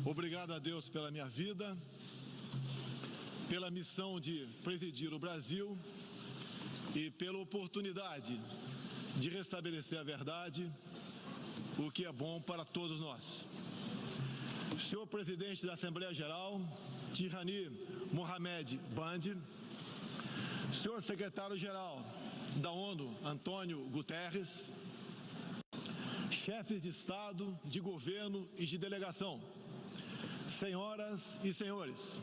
Obrigado a Deus pela minha vida, pela missão de presidir o Brasil e pela oportunidade de restabelecer a verdade, o que é bom para todos nós. Senhor Presidente da Assembleia Geral, Tirani Mohamed Bandi, Senhor Secretário-Geral da ONU, Antônio Guterres, chefes de Estado, de governo e de delegação, senhoras e senhores,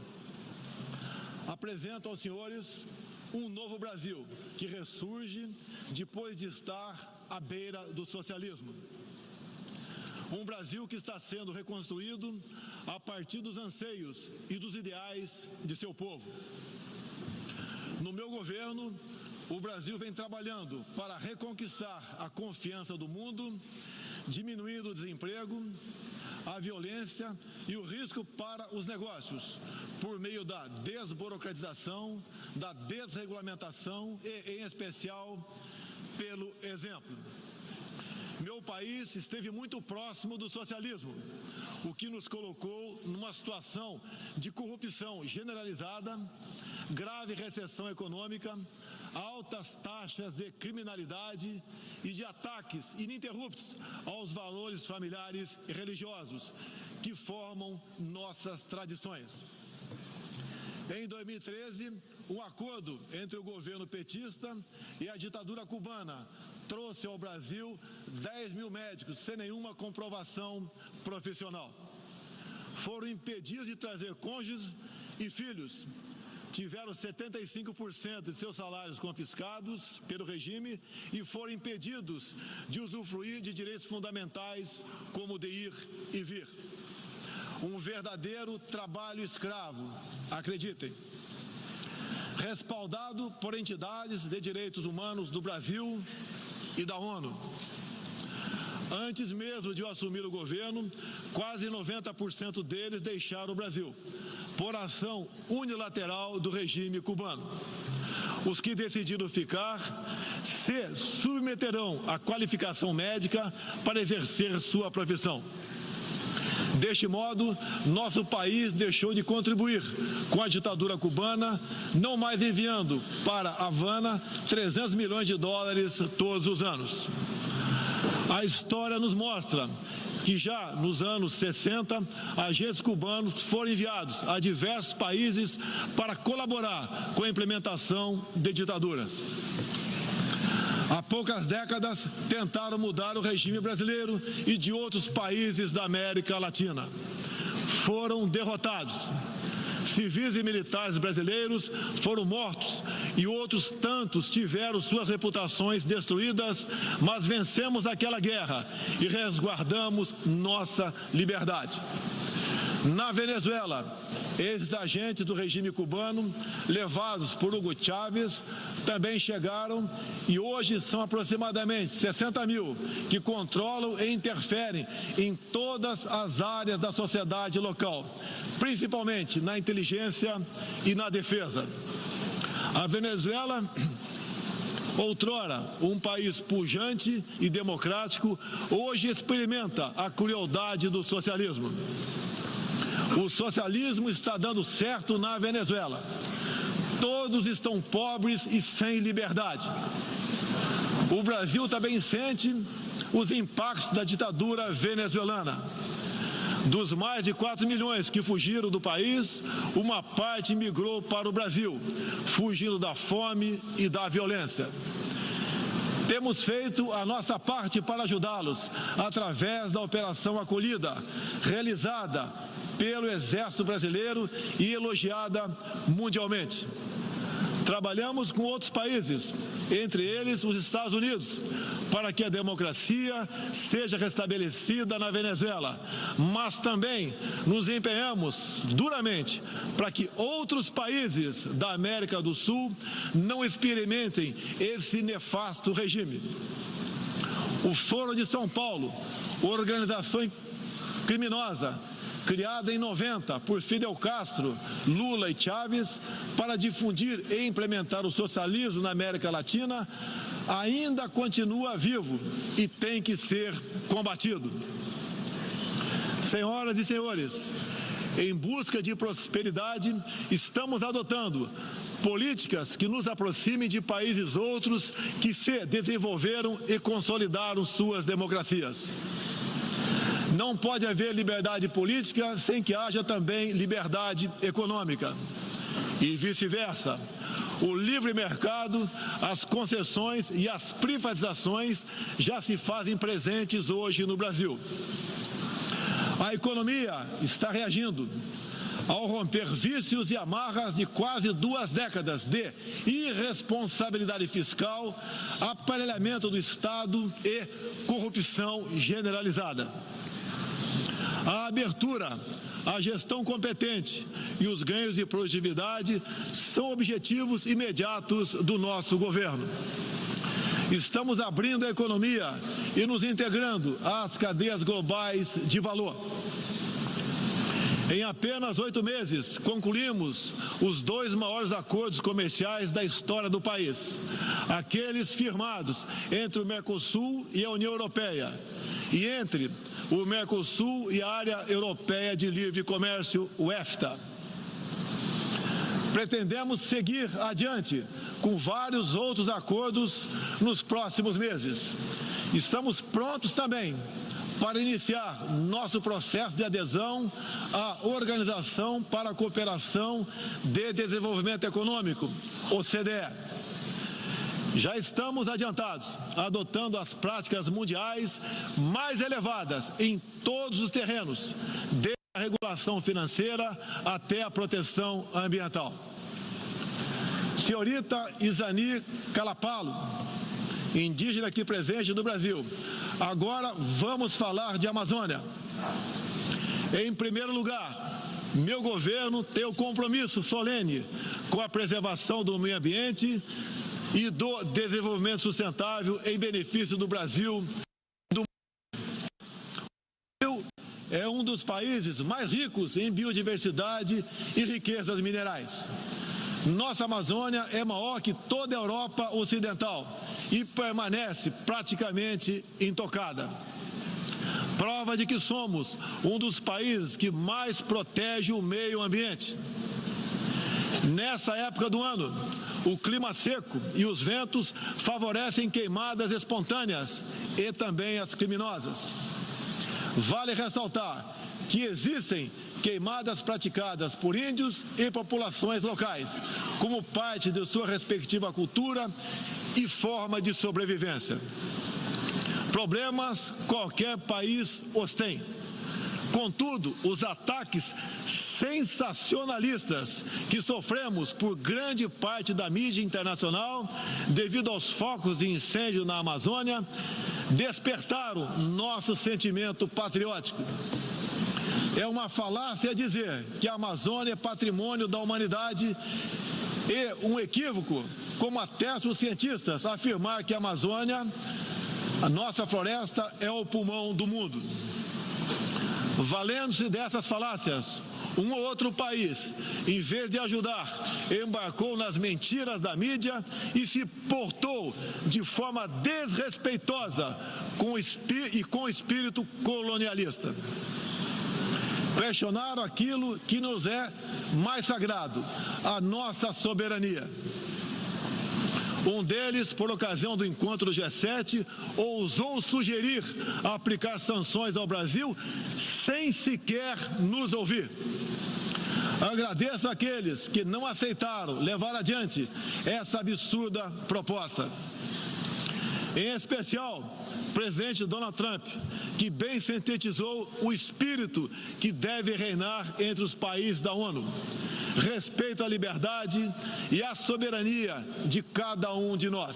apresento aos senhores um novo Brasil que ressurge depois de estar à beira do socialismo. Um Brasil que está sendo reconstruído a partir dos anseios e dos ideais de seu povo. No meu governo, o Brasil vem trabalhando para reconquistar a confiança do mundo, diminuindo o desemprego, a violência e o risco para os negócios, por meio da desburocratização, da desregulamentação e, em especial, pelo exemplo. Meu país esteve muito próximo do socialismo, o que nos colocou numa situação de corrupção generalizada, grave recessão econômica, altas taxas de criminalidade e de ataques ininterruptos aos valores familiares e religiosos que formam nossas tradições. Em 2013, um acordo entre o governo petista e a ditadura cubana trouxe ao Brasil 10 mil médicos sem nenhuma comprovação profissional. Foram impedidos de trazer cônjuges e filhos. Tiveram 75% de seus salários confiscados pelo regime e foram impedidos de usufruir de direitos fundamentais como de ir e vir. Um verdadeiro trabalho escravo, acreditem. Respaldado por entidades de direitos humanos do Brasil e da ONU. Antes mesmo de eu assumir o governo, quase 90% deles deixaram o Brasil, por ação unilateral do regime cubano. Os que decidiram ficar se submeterão à qualificação médica para exercer sua profissão. Deste modo, nosso país deixou de contribuir com a ditadura cubana, não mais enviando para Havana 300 milhões de dólares todos os anos. A história nos mostra que já nos anos 60, agentes cubanos foram enviados a diversos países para colaborar com a implementação de ditaduras. Há poucas décadas, tentaram mudar o regime brasileiro e de outros países da América Latina. Foram derrotados. Civis e militares brasileiros foram mortos e outros tantos tiveram suas reputações destruídas, mas vencemos aquela guerra e resguardamos nossa liberdade. Na Venezuela, esses agentes do regime cubano, levados por Hugo Chávez, também chegaram e hoje são aproximadamente 60 mil que controlam e interferem em todas as áreas da sociedade local, principalmente na inteligência e na defesa. A Venezuela, outrora um país pujante e democrático, hoje experimenta a crueldade do socialismo. O socialismo está dando certo na Venezuela. Todos estão pobres e sem liberdade. O Brasil também sente os impactos da ditadura venezuelana. Dos mais de 4 milhões que fugiram do país, uma parte migrou para o Brasil, fugindo da fome e da violência. Temos feito a nossa parte para ajudá-los através da Operação Acolhida, realizada pelo Exército Brasileiro e elogiada mundialmente. Trabalhamos com outros países, entre eles os Estados Unidos, para que a democracia seja restabelecida na Venezuela, mas também nos empenhamos duramente para que outros países da América do Sul não experimentem esse nefasto regime. O Foro de São Paulo, organização criminosa, criada em 90 por Fidel Castro, Lula e Chávez, para difundir e implementar o socialismo na América Latina, ainda continua vivo e tem que ser combatido. Senhoras e senhores, em busca de prosperidade, estamos adotando políticas que nos aproximem de países outros que se desenvolveram e consolidaram suas democracias. Não pode haver liberdade política sem que haja também liberdade econômica. E vice-versa. O livre mercado, as concessões e as privatizações já se fazem presentes hoje no Brasil. A economia está reagindo ao romper vícios e amarras de quase 2 décadas de irresponsabilidade fiscal, aparelhamento do Estado e corrupção generalizada. A abertura, a gestão competente e os ganhos de produtividade são objetivos imediatos do nosso governo. Estamos abrindo a economia e nos integrando às cadeias globais de valor. Em apenas 8 meses, concluímos os 2 maiores acordos comerciais da história do país, aqueles firmados entre o Mercosul e a União Europeia, e entre o Mercosul e a Área Europeia de Livre Comércio, o EFTA. Pretendemos seguir adiante com vários outros acordos nos próximos meses. Estamos prontos também para iniciar nosso processo de adesão à Organização para a Cooperação de Desenvolvimento Econômico, OCDE. Já estamos adiantados, adotando as práticas mundiais mais elevadas em todos os terrenos, desde a regulação financeira até a proteção ambiental. Senhorita Izani Calapalo, indígena aqui presente do Brasil, agora vamos falar de Amazônia. Em primeiro lugar, meu governo tem o compromisso solene com a preservação do meio ambiente e do desenvolvimento sustentável em benefício do Brasil. O Brasil é um dos países mais ricos em biodiversidade e riquezas minerais. Nossa Amazônia é maior que toda a Europa Ocidental e permanece praticamente intocada. Prova de que somos um dos países que mais protege o meio ambiente. Nessa época do ano, o clima seco e os ventos favorecem queimadas espontâneas e também as criminosas. Vale ressaltar que existem queimadas praticadas por índios e populações locais, como parte de sua respectiva cultura e forma de sobrevivência. Problemas qualquer país os tem. Contudo, os ataques sensacionalistas que sofremos por grande parte da mídia internacional, devido aos focos de incêndio na Amazônia, despertaram nosso sentimento patriótico. É uma falácia dizer que a Amazônia é patrimônio da humanidade e um equívoco, como atestam os cientistas, afirmar que a Amazônia, a nossa floresta, é o pulmão do mundo. Valendo-se dessas falácias, um ou outro país, em vez de ajudar, embarcou nas mentiras da mídia e se portou de forma desrespeitosa com espírito colonialista. Questionaram aquilo que nos é mais sagrado, a nossa soberania. Um deles, por ocasião do encontro do G7, ousou sugerir aplicar sanções ao Brasil sem sequer nos ouvir. Agradeço àqueles que não aceitaram levar adiante essa absurda proposta. Em especial, o presidente Donald Trump, que bem sintetizou o espírito que deve reinar entre os países da ONU. Respeito à liberdade e à soberania de cada um de nós.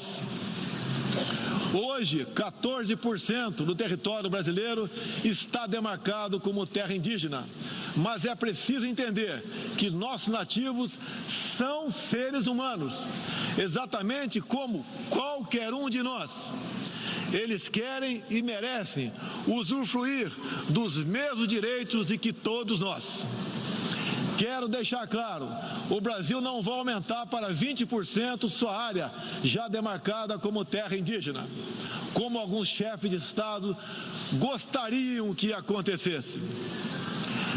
Hoje, 14% do território brasileiro está demarcado como terra indígena, mas é preciso entender que nossos nativos são seres humanos, exatamente como qualquer um de nós. Eles querem e merecem usufruir dos mesmos direitos de que todos nós. Quero deixar claro, o Brasil não vai aumentar para 20% sua área já demarcada como terra indígena, como alguns chefes de Estado gostariam que acontecesse.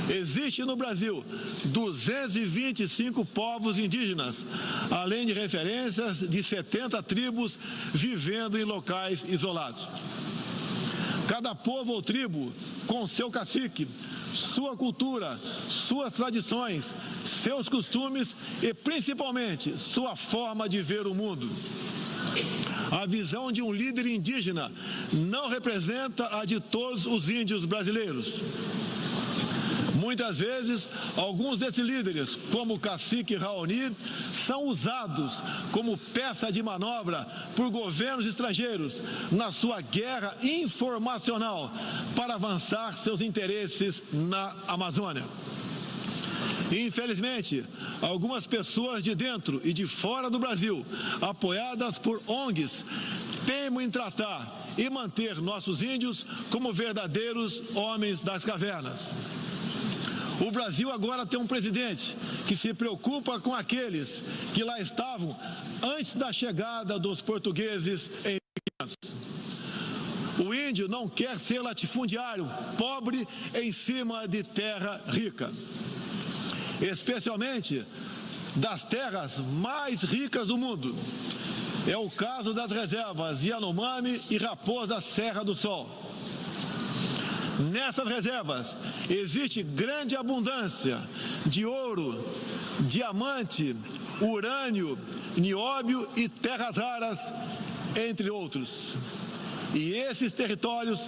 Existe no Brasil 225 povos indígenas, além de referências de 70 tribos vivendo em locais isolados. Cada povo ou tribo, com seu cacique, sua cultura, suas tradições, seus costumes e, principalmente, sua forma de ver o mundo. A visão de um líder indígena não representa a de todos os índios brasileiros. Muitas vezes, alguns desses líderes, como o cacique Raoni, são usados como peça de manobra por governos estrangeiros na sua guerra informacional para avançar seus interesses na Amazônia. Infelizmente, algumas pessoas de dentro e de fora do Brasil, apoiadas por ONGs, teimam em tratar e manter nossos índios como verdadeiros homens das cavernas. O Brasil agora tem um presidente que se preocupa com aqueles que lá estavam antes da chegada dos portugueses em Minas. O índio não quer ser latifundiário, pobre em cima de terra rica, especialmente das terras mais ricas do mundo. É o caso das reservas Yanomami e Raposa Serra do Sol. Nessas reservas existe grande abundância de ouro, diamante, urânio, nióbio e terras raras, entre outros. E esses territórios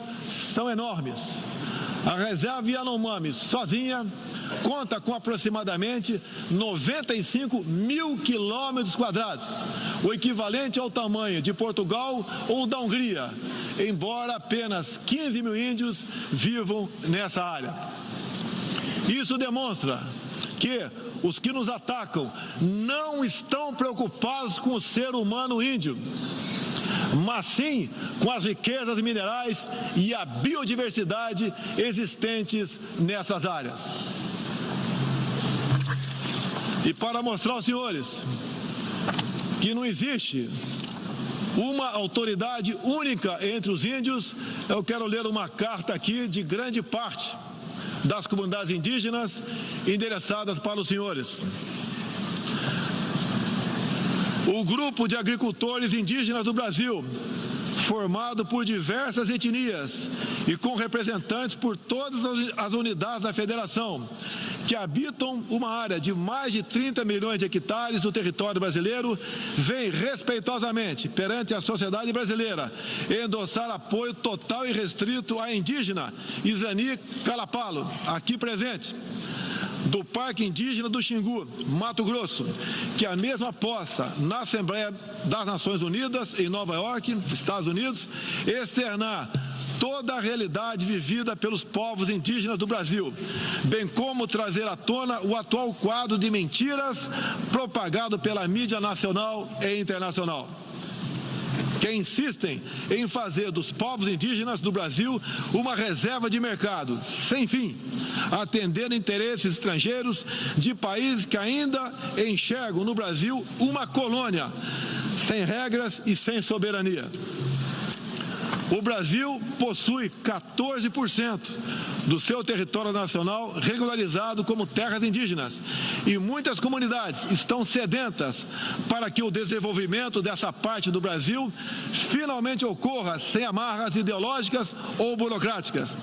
são enormes. A reserva Yanomami sozinha conta com aproximadamente 95 mil quilômetros quadrados, o equivalente ao tamanho de Portugal ou da Hungria, embora apenas 15 mil índios vivam nessa área. Isso demonstra que os que nos atacam não estão preocupados com o ser humano índio, mas sim com as riquezas minerais e a biodiversidade existentes nessas áreas. E para mostrar aos senhores que não existe uma autoridade única entre os índios, eu quero ler uma carta aqui de grande parte das comunidades indígenas endereçadas para os senhores. O grupo de agricultores indígenas do Brasil, formado por diversas etnias e com representantes por todas as unidades da federação, que habitam uma área de mais de 30 milhões de hectares do território brasileiro, vem respeitosamente perante a sociedade brasileira endossar apoio total e restrito à indígena Izani Calapalo, aqui presente, do Parque Indígena do Xingu, Mato Grosso, que a mesma possa, na Assembleia das Nações Unidas, em Nova York, Estados Unidos, externar toda a realidade vivida pelos povos indígenas do Brasil, bem como trazer à tona o atual quadro de mentiras propagado pela mídia nacional e internacional, que insistem em fazer dos povos indígenas do Brasil uma reserva de mercado sem fim, atendendo interesses estrangeiros de países que ainda enxergam no Brasil uma colônia, sem regras e sem soberania. O Brasil possui 14% do seu território nacional regularizado como terras indígenas e muitas comunidades estão sedentas para que o desenvolvimento dessa parte do Brasil finalmente ocorra sem amarras ideológicas ou burocráticas.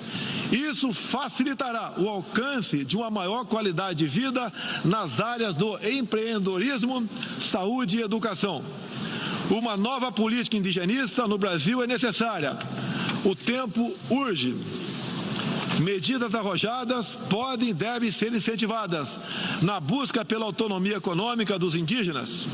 Isso facilitará o alcance de uma maior qualidade de vida nas áreas do empreendedorismo, saúde e educação. Uma nova política indigenista no Brasil é necessária. O tempo urge. Medidas arrojadas podem e devem ser incentivadas na busca pela autonomia econômica dos indígenas.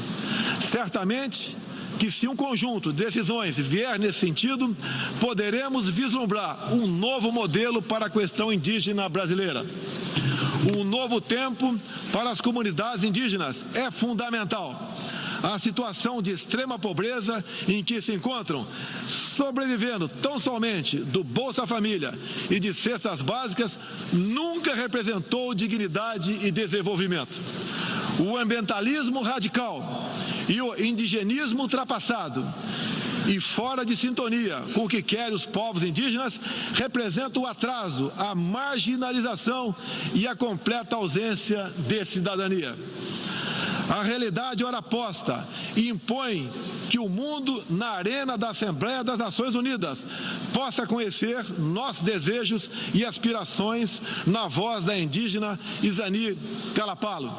Certamente que, se um conjunto de decisões vier nesse sentido, poderemos vislumbrar um novo modelo para a questão indígena brasileira. Um novo tempo para as comunidades indígenas é fundamental. A situação de extrema pobreza em que se encontram, sobrevivendo tão somente do Bolsa Família e de cestas básicas, nunca representou dignidade e desenvolvimento. O ambientalismo radical e o indigenismo ultrapassado e fora de sintonia com o que querem os povos indígenas, representa o atraso, a marginalização e a completa ausência de cidadania. A realidade ora posta impõe que o mundo, na arena da Assembleia das Nações Unidas, possa conhecer nossos desejos e aspirações na voz da indígena Izani Kalapalo,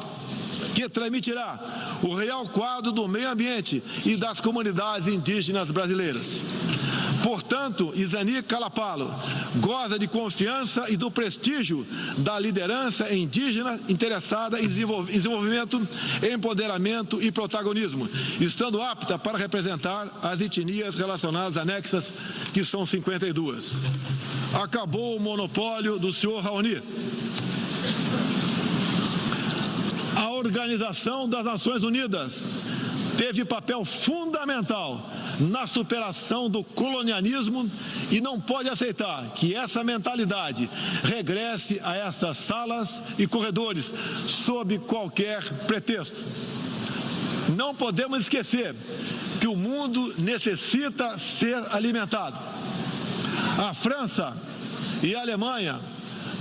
que transmitirá o real quadro do meio ambiente e das comunidades indígenas brasileiras. Portanto, Izani Kalapalo goza de confiança e do prestígio da liderança indígena interessada em desenvolvimento, empoderamento e protagonismo, estando apta para representar as etnias relacionadas anexas, que são 52. Acabou o monopólio do senhor Raoni. A Organização das Nações Unidas teve papel fundamental na superação do colonialismo e não pode aceitar que essa mentalidade regresse a essas salas e corredores sob qualquer pretexto. Não podemos esquecer que o mundo necessita ser alimentado. A França e a Alemanha,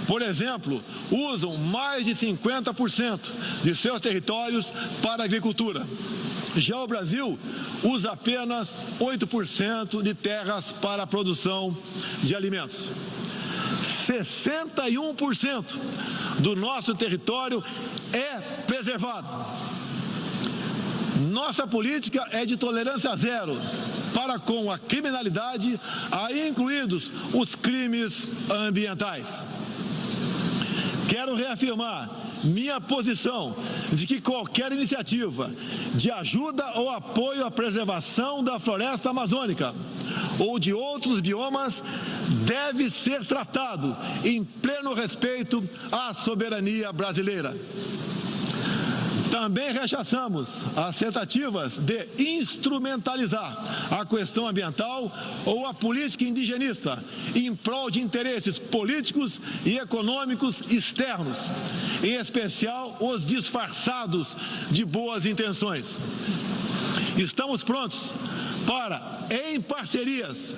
por exemplo, usam mais de 50% de seus territórios para a agricultura. Já o Brasil usa apenas 8% de terras para a produção de alimentos. 61% do nosso território é preservado. Nossa política é de tolerância zero para com a criminalidade, aí incluídos os crimes ambientais. Quero reafirmar minha posição de que qualquer iniciativa de ajuda ou apoio à preservação da floresta amazônica ou de outros biomas deve ser tratado em pleno respeito à soberania brasileira. Também rechaçamos as tentativas de instrumentalizar a questão ambiental ou a política indigenista em prol de interesses políticos e econômicos externos, em especial os disfarçados de boas intenções. Estamos prontos para, em parcerias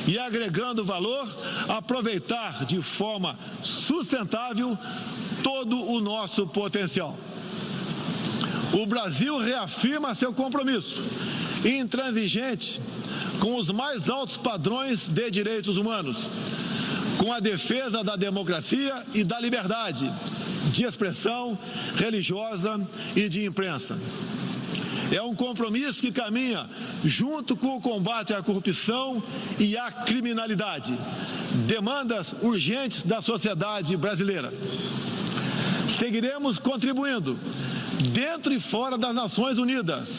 e agregando valor, aproveitar de forma sustentável todo o nosso potencial. O Brasil reafirma seu compromisso intransigente com os mais altos padrões de direitos humanos, com a defesa da democracia e da liberdade de expressão religiosa e de imprensa. É um compromisso que caminha junto com o combate à corrupção e à criminalidade, demandas urgentes da sociedade brasileira. Seguiremos contribuindo dentro e fora das Nações Unidas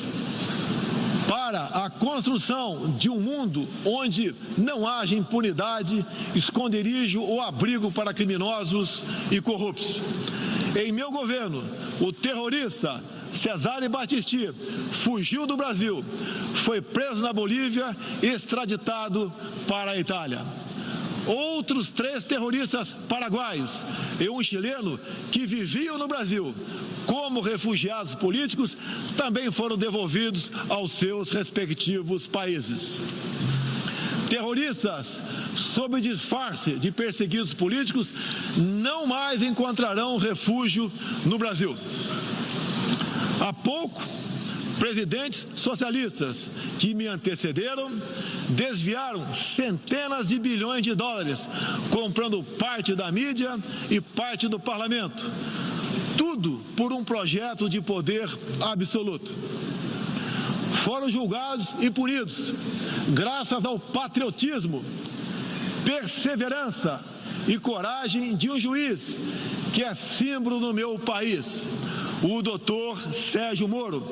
para a construção de um mundo onde não haja impunidade, esconderijo ou abrigo para criminosos e corruptos. Em meu governo, o terrorista Cesare Battisti fugiu do Brasil, foi preso na Bolívia e extraditado para a Itália. Outros 3 terroristas paraguaios e um chileno que viviam no Brasil como refugiados políticos também foram devolvidos aos seus respectivos países. Terroristas, sob disfarce de perseguidos políticos, não mais encontrarão refúgio no Brasil. Há pouco, presidentes socialistas que me antecederam desviaram centenas de bilhões de dólares, comprando parte da mídia e parte do parlamento. Tudo por um projeto de poder absoluto. Foram julgados e punidos graças ao patriotismo, perseverança e coragem de um juiz que é símbolo no meu país, o doutor Sérgio Moro,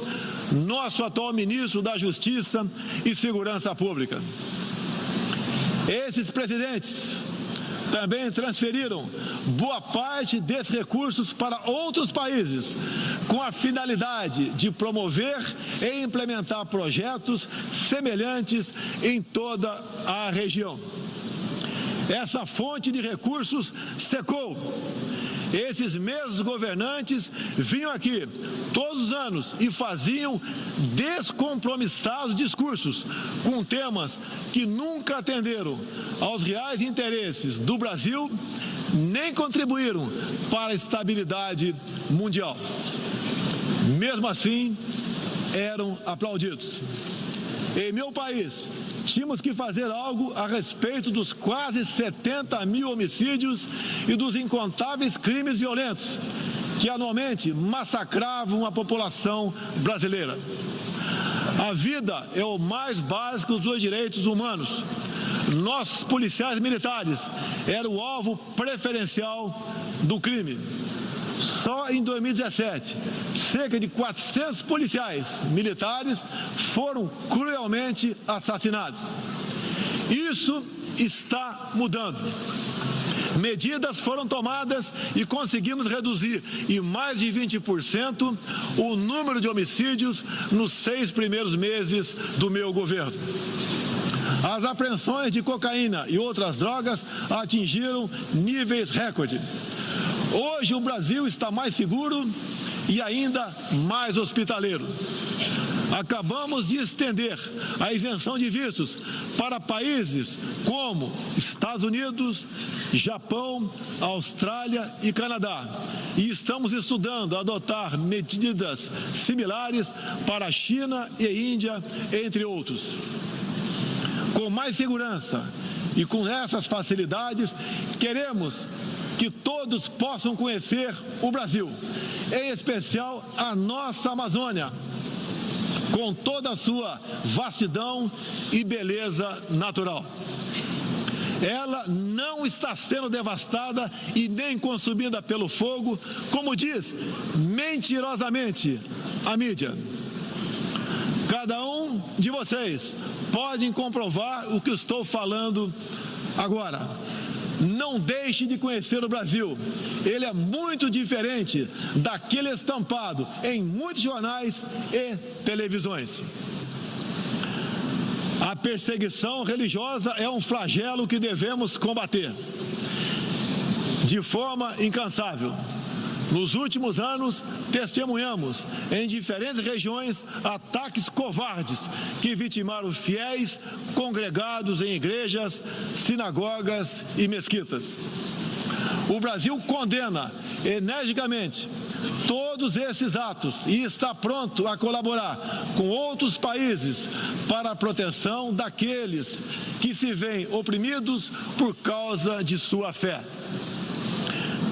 nosso atual ministro da Justiça e Segurança Pública. Esses presidentes também transferiram boa parte desses recursos para outros países, com a finalidade de promover e implementar projetos semelhantes em toda a região. Essa fonte de recursos secou Esses mesmos governantes vinham aqui todos os anos e faziam descompromissados discursos com temas que nunca atenderam aos reais interesses do Brasil, nem contribuíram para a estabilidade mundial. Mesmo assim, eram aplaudidos. Em meu país, tínhamos que fazer algo a respeito dos quase 70 mil homicídios e dos incontáveis crimes violentos que anualmente massacravam a população brasileira. A vida é o mais básico dos direitos humanos. Nossos policiais militares eram o alvo preferencial do crime. Só em 2017, cerca de 400 policiais militares foram cruelmente assassinados. Isso está mudando. Medidas foram tomadas e conseguimos reduzir em mais de 20% o número de homicídios nos 6 primeiros meses do meu governo. As apreensões de cocaína e outras drogas atingiram níveis recorde. Hoje o Brasil está mais seguro e ainda mais hospitaleiro. Acabamos de estender a isenção de vistos para países como Estados Unidos, Japão, Austrália e Canadá. E estamos estudando adotar medidas similares para a China e Índia, entre outros. Com mais segurança e com essas facilidades, queremos que todos possam conhecer o Brasil, em especial a nossa Amazônia, com toda a sua vastidão e beleza natural. Ela não está sendo devastada e nem consumida pelo fogo, como diz mentirosamente a mídia. Cada um de vocês pode comprovar o que estou falando agora. Não deixe de conhecer o Brasil. Ele é muito diferente daquele estampado em muitos jornais e televisões. A perseguição religiosa é um flagelo que devemos combater de forma incansável. Nos últimos anos, testemunhamos em diferentes regiões ataques covardes que vitimaram fiéis congregados em igrejas, sinagogas e mesquitas. O Brasil condena energicamente todos esses atos e está pronto a colaborar com outros países para a proteção daqueles que se veem oprimidos por causa de sua fé.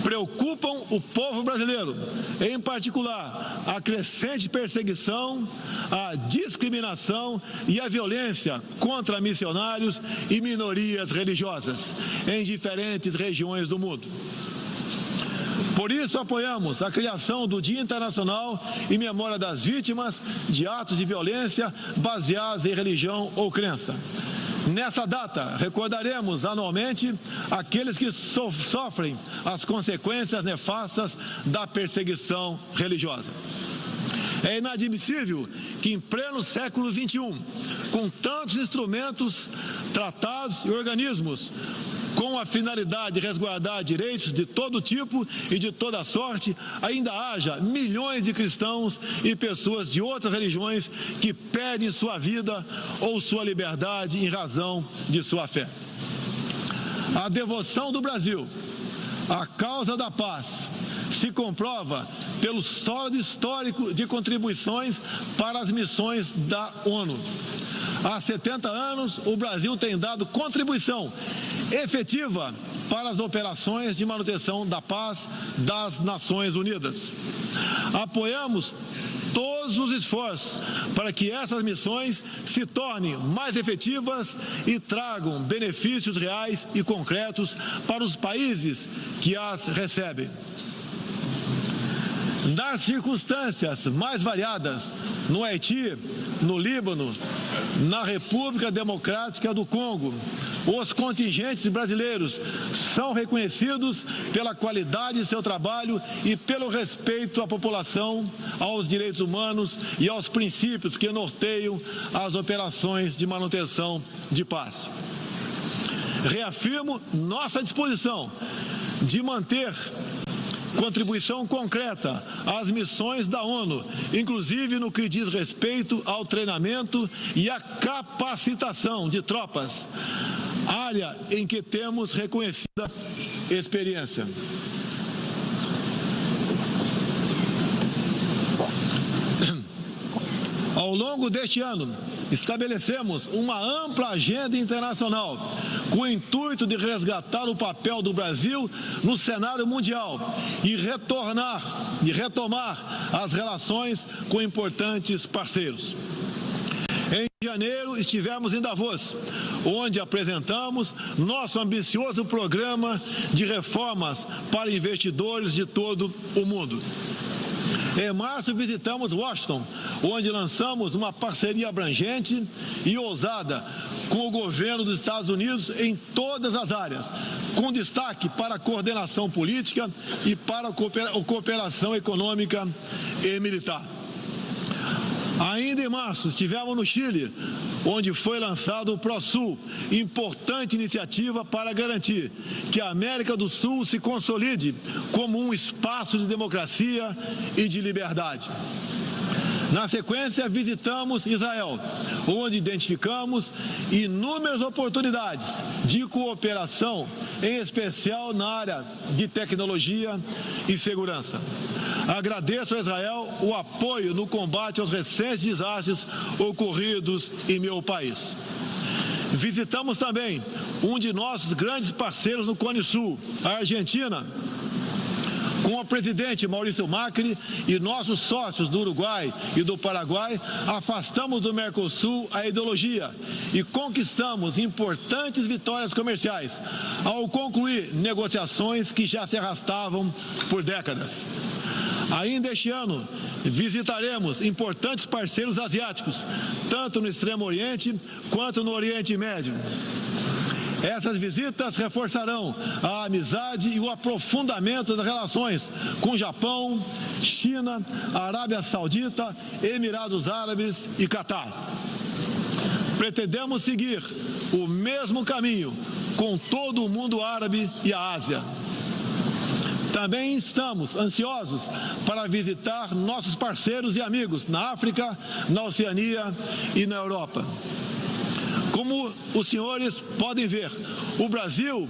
Preocupam o povo brasileiro, em particular a crescente perseguição, a discriminação e a violência contra missionários e minorias religiosas em diferentes regiões do mundo. Por isso, apoiamos a criação do Dia Internacional em memória das vítimas de atos de violência baseados em religião ou crença. Nessa data, recordaremos anualmente aqueles que sofrem as consequências nefastas da perseguição religiosa. É inadmissível que, em pleno século XXI, com tantos instrumentos, tratados e organismos com a finalidade de resguardar direitos de todo tipo e de toda sorte, ainda haja milhões de cristãos e pessoas de outras religiões que perdem sua vida ou sua liberdade em razão de sua fé. A devoção do Brasil à causa da paz se comprova pelo sólido histórico de contribuições para as missões da ONU. Há 70 anos, o Brasil tem dado contribuição efetiva para as operações de manutenção da paz das Nações Unidas. Apoiamos todos os esforços para que essas missões se tornem mais efetivas e tragam benefícios reais e concretos para os países que as recebem. Nas circunstâncias mais variadas, no Haiti, no Líbano, na República Democrática do Congo, os contingentes brasileiros são reconhecidos pela qualidade de seu trabalho e pelo respeito à população, aos direitos humanos e aos princípios que norteiam as operações de manutenção de paz. Reafirmo nossa disposição de manter contribuição concreta às missões da ONU, inclusive no que diz respeito ao treinamento e à capacitação de tropas, área em que temos reconhecida experiência. Ao longo deste ano, estabelecemos uma ampla agenda internacional com o intuito de resgatar o papel do Brasil no cenário mundial e retomar as relações com importantes parceiros. Em janeiro, estivemos em Davos, onde apresentamos nosso ambicioso programa de reformas para investidores de todo o mundo. Em março, visitamos Washington, onde lançamos uma parceria abrangente e ousada com o governo dos Estados Unidos em todas as áreas, com destaque para a coordenação política e para a cooperação econômica e militar. Ainda em março, estivemos no Chile, onde foi lançado o ProSul, importante iniciativa para garantir que a América do Sul se consolide como um espaço de democracia e de liberdade. Na sequência, visitamos Israel, onde identificamos inúmeras oportunidades de cooperação, em especial na área de tecnologia e segurança. Agradeço a Israel o apoio no combate aos recentes desastres ocorridos em meu país. Visitamos também um de nossos grandes parceiros no Cone Sul, a Argentina, com o presidente Maurício Macri e nossos sócios do Uruguai e do Paraguai, afastamos do Mercosul a ideologia e conquistamos importantes vitórias comerciais, ao concluir negociações que já se arrastavam por décadas. Ainda este ano, visitaremos importantes parceiros asiáticos, tanto no Extremo Oriente quanto no Oriente Médio. Essas visitas reforçarão a amizade e o aprofundamento das relações com Japão, China, Arábia Saudita, Emirados Árabes e Catar. Pretendemos seguir o mesmo caminho com todo o mundo árabe e a Ásia. Também estamos ansiosos para visitar nossos parceiros e amigos na África, na Oceania e na Europa. Como os senhores podem ver, o Brasil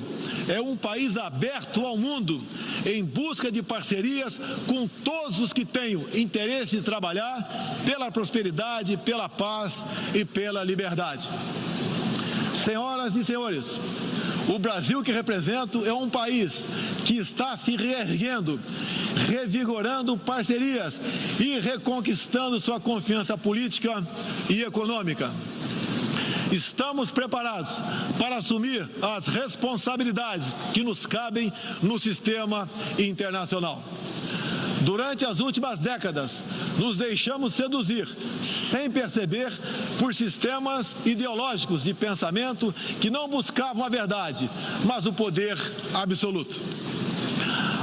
é um país aberto ao mundo em busca de parcerias com todos os que tenham interesse em trabalhar pela prosperidade, pela paz e pela liberdade. Senhoras e senhores, o Brasil que represento é um país que está se reerguendo, revigorando parcerias e reconquistando sua confiança política e econômica. Estamos preparados para assumir as responsabilidades que nos cabem no sistema internacional. Durante as últimas décadas, nos deixamos seduzir, sem perceber, por sistemas ideológicos de pensamento que não buscavam a verdade, mas o poder absoluto.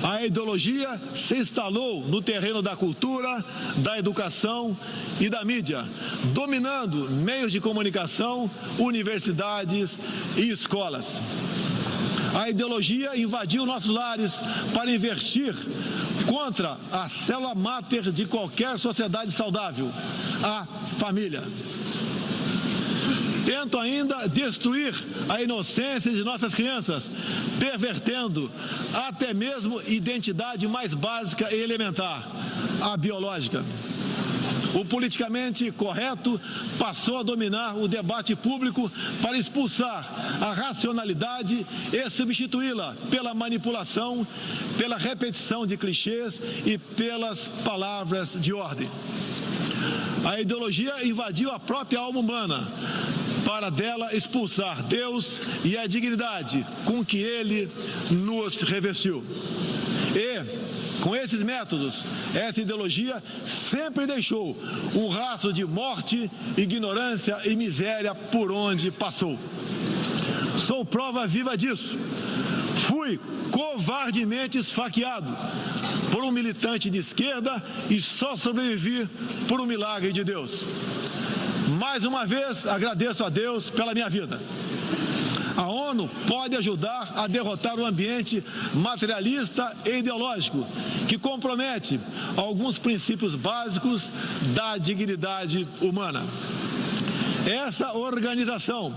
A ideologia se instalou no terreno da cultura, da educação e da mídia, dominando meios de comunicação, universidades e escolas. A ideologia invadiu nossos lares para investir contra a célula máter de qualquer sociedade saudável, a família. Tento ainda destruir a inocência de nossas crianças, pervertendo até mesmo a identidade mais básica e elementar, a biológica. O politicamente correto passou a dominar o debate público para expulsar a racionalidade e substituí-la pela manipulação, pela repetição de clichês e pelas palavras de ordem. A ideologia invadiu a própria alma humana, para dela expulsar Deus e a dignidade com que Ele nos revestiu. E, com esses métodos, essa ideologia sempre deixou um rastro de morte, ignorância e miséria por onde passou. Sou prova viva disso. Fui covardemente esfaqueado por um militante de esquerda e só sobrevivi por um milagre de Deus. Mais uma vez, agradeço a Deus pela minha vida. A ONU pode ajudar a derrotar o ambiente materialista e ideológico, que compromete alguns princípios básicos da dignidade humana. Essa organização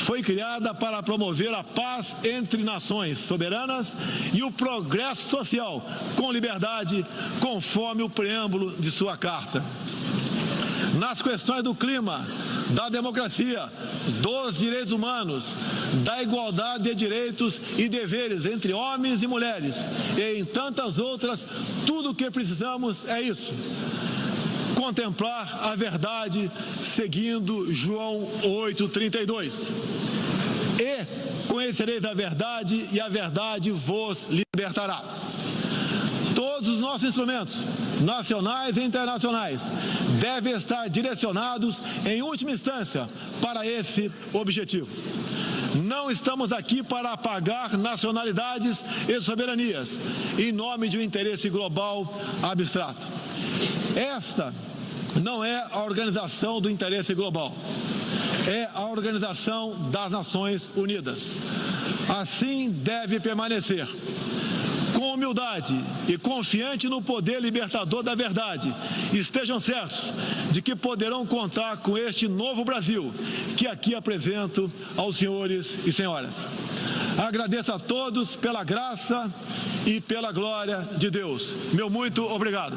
foi criada para promover a paz entre nações soberanas e o progresso social com liberdade, conforme o preâmbulo de sua carta. Nas questões do clima, da democracia, dos direitos humanos, da igualdade de direitos e deveres entre homens e mulheres, e em tantas outras, tudo o que precisamos é isso: contemplar a verdade seguindo João 8,32. E conhecereis a verdade, e a verdade vos libertará. Todos os nossos instrumentos, nacionais e internacionais, devem estar direcionados, em última instância, para esse objetivo. Não estamos aqui para apagar nacionalidades e soberanias, em nome de um interesse global abstrato. Esta não é a organização do interesse global, é a Organização das Nações Unidas. Assim deve permanecer, com humildade e confiante no poder libertador da verdade. Estejam certos de que poderão contar com este novo Brasil, que aqui apresento aos senhores e senhoras. Agradeço a todos pela graça e pela glória de Deus. Meu muito obrigado.